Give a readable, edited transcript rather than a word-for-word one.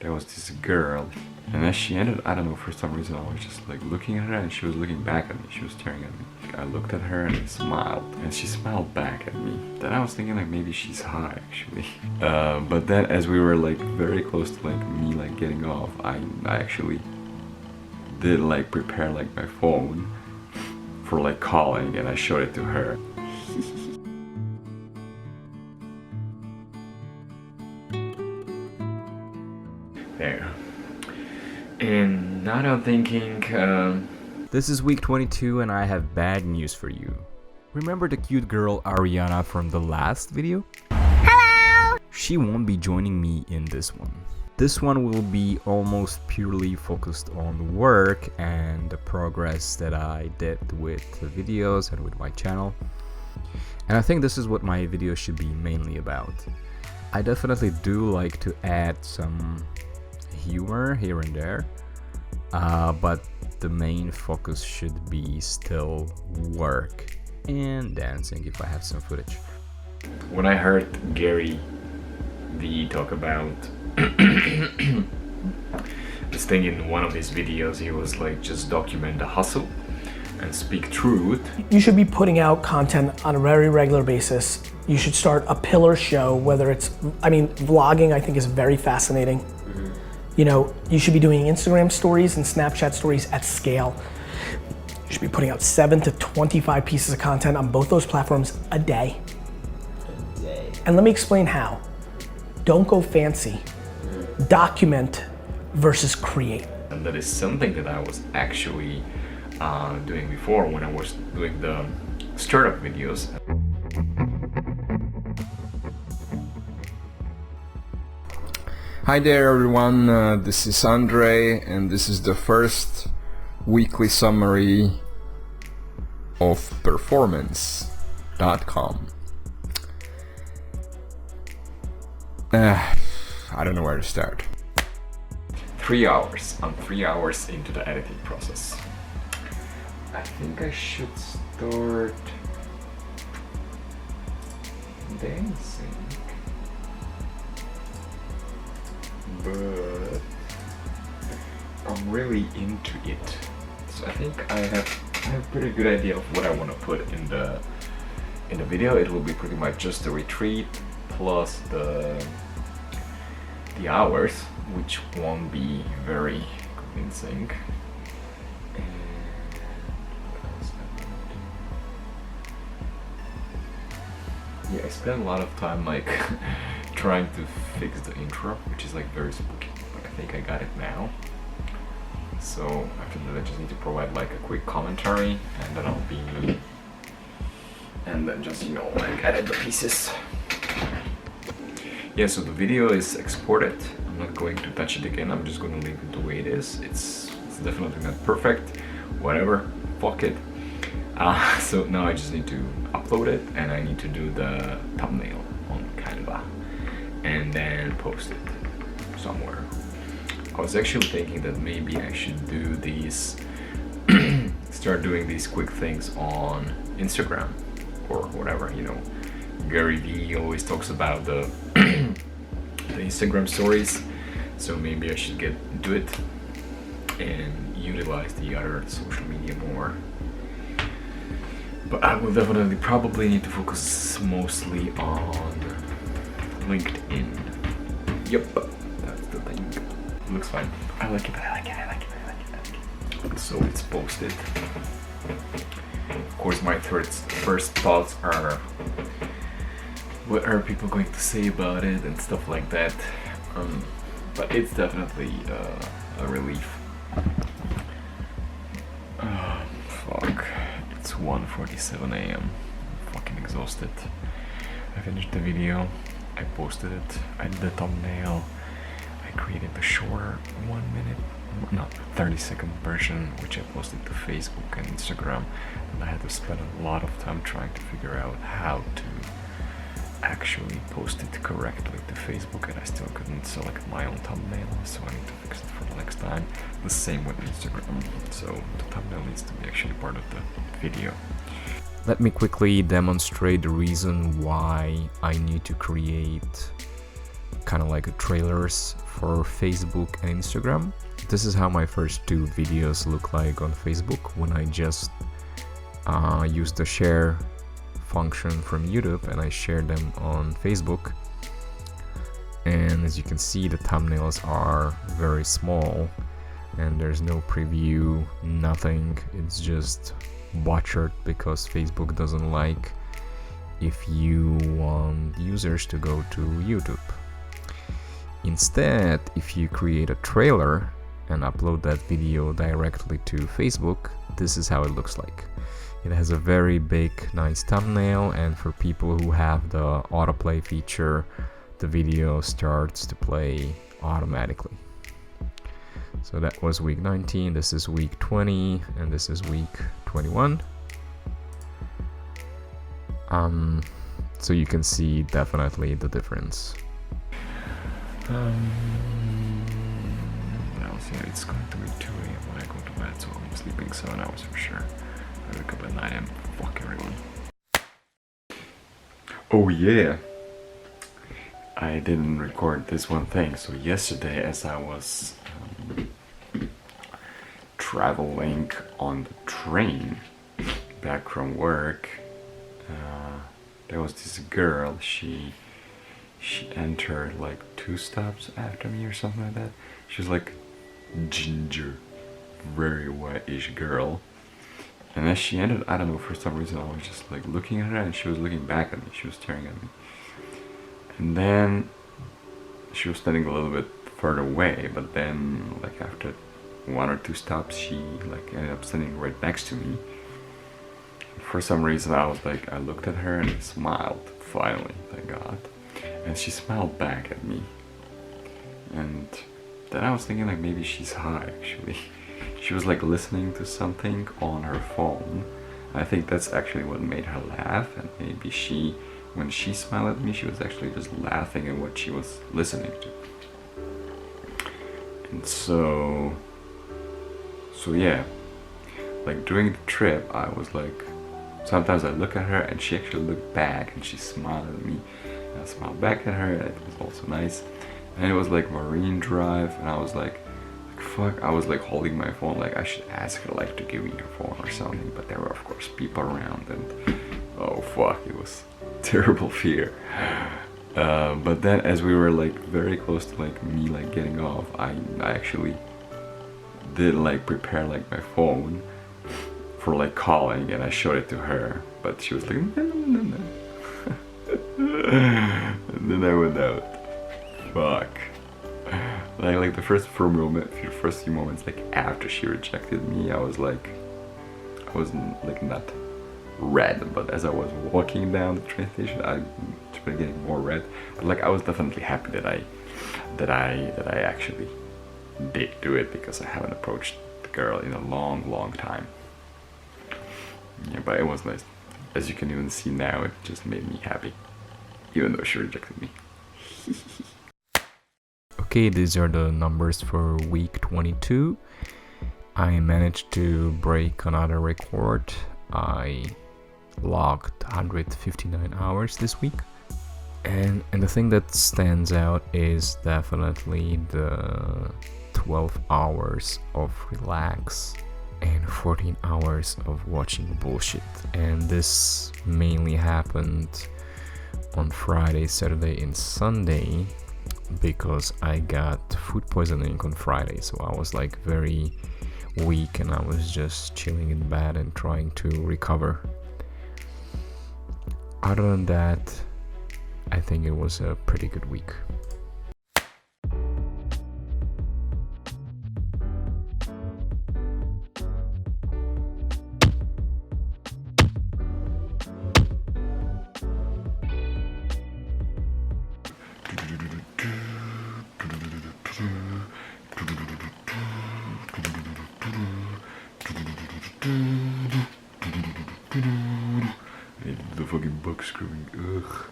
there was this girl, and then she ended, I don't know, for some reason I was just like looking at her and she was looking back at me, she was staring at me. I looked at her and I smiled, and she smiled back at me. Then I was thinking like maybe she's high actually. But then as we were like very close to like me like getting off, I actually did like prepare like my phone for like calling, and I showed it to her. There. And now I'm thinking, This is week 22 and I have bad news for you. Remember the cute girl Ariana from the last video? Hello! She won't be joining me in this one. This one will be almost purely focused on work and the progress that I did with the videos and with my channel. And I think this is what my videos should be mainly about. I definitely do like to add some humor here and there, but the main focus should be still work and dancing if I have some footage. When I heard Gary V talk about this thing in one of his videos, he was like, just document the hustle and speak truth. You should be putting out content on a very regular basis. You should start a pillar show, whether it's, vlogging I think is very fascinating. You know, you should be doing Instagram stories and Snapchat stories at scale. You should be putting out 7 to 25 pieces of content on both those platforms a day. And let me explain how. Don't go fancy. Document versus create. And that is something that I was actually doing before when I was doing the startup videos. Hi there everyone, this is Andre and this is the first weekly summary of performance.com. I don't know where to start. 3 hours. I'm 3 hours into the editing process. I think I should start dancing. But I'm really into it, so I think I have a pretty good idea of what I want to put in the video. It will be pretty much just the retreat plus the hours, which won't be very convincing. Yeah, I spent a lot of time like trying to fix the intro, which is like very spooky, but I think I got it now. So after that I just need to provide like a quick commentary, and then I'll be and then just, you know, like edit the pieces. Yeah, so the video is exported. I'm not going to touch it again, I'm just going to leave it the way it is. It's definitely not perfect, whatever, fuck it. So now I just need to upload it, and I need to do the thumbnail on Canva and then post it somewhere. I was actually thinking that maybe I should do these start doing these quick things on Instagram or whatever, you know. Gary V always talks about the the Instagram stories, so maybe I should get into it and utilize the other social media more. But I will definitely probably need to focus mostly on LinkedIn. Yep, that's the thing. Looks fine. I like it. So it's posted. Of course, my first thoughts are, what are people going to say about it and stuff like that. But it's definitely a relief. Fuck. It's 1:47 a.m. I'm fucking exhausted. I finished the video, I posted it, I did the thumbnail, I created the shorter 30-second version, which I posted to Facebook and Instagram, and I had to spend a lot of time trying to figure out how to actually post it correctly to Facebook, and I still couldn't select my own thumbnail, so I need to fix it for the next time. The same with Instagram, so the thumbnail needs to be actually part of the video. Let me quickly demonstrate the reason why I need to create kind of like trailers for Facebook and Instagram. This is how my first 2 videos look like on Facebook when I just use the share function from YouTube and I share them on Facebook. And as you can see, the thumbnails are very small and there's no preview, nothing. It's just butchered because Facebook doesn't like if you want users to go to YouTube. Instead, if you create a trailer and upload that video directly to Facebook, this is how it looks like. It has a very big, nice thumbnail, and for people who have the autoplay feature, the video starts to play automatically. So that was week 19, this is week 20, and this is week 21. So you can see definitely the difference. Now see, it's going to be 2 a.m. when I go to bed, so I'm sleeping 7 hours for sure. I wake up at 9 a.m. Fuck everyone. Oh yeah! I didn't record this one thing. So yesterday, as I was traveling on the train back from work, there was this girl. She entered like 2 stops after me or something like that. She was like ginger, very whitish girl. And as she entered, I don't know, for some reason I was just like looking at her and she was looking back at me. She was staring at me. And then she was standing a little bit further away, but then like after 1 or 2 stops, she like ended up standing right next to me. For some reason I was like, I looked at her and I smiled, finally, thank God. And she smiled back at me. And then I was thinking like maybe she's high actually. She was like listening to something on her phone. I think that's actually what made her laugh, and maybe she, when she smiled at me, she was actually just laughing at what she was listening to. And so yeah, like during the trip I was like, sometimes I look at her and she actually looked back and she smiled at me. And I smiled back at her, and it was also nice. And it was like Marine Drive, and I was like, fuck, I was like holding my phone like I should ask her like to give me her phone or something, but there were of course people around, and oh fuck, it was terrible fear. But then as we were like very close to like me like getting off, I actually did like prepare like my phone for like calling, and I showed it to her, but she was like no. And then I went out. Fuck. Like the first few moments like after she rejected me, I was like not red, but as I was walking down the train station, I started getting more red. But like I was definitely happy that I actually did do it, because I haven't approached the girl in a long time. Yeah, but it was nice. As you can even see now, it just made me happy, even though she rejected me. Okay, these are the numbers for week 22. I managed to break another record. I logged 159 hours this week. And the thing that stands out is definitely the 12 hours of relax and 14 hours of watching bullshit. And this mainly happened on Friday, Saturday and Sunday, because I got food poisoning on Friday, so I was like very weak and I was just chilling in bed and trying to recover. Other than that, I think it was a pretty good week. The fucking book screwing. Ugh.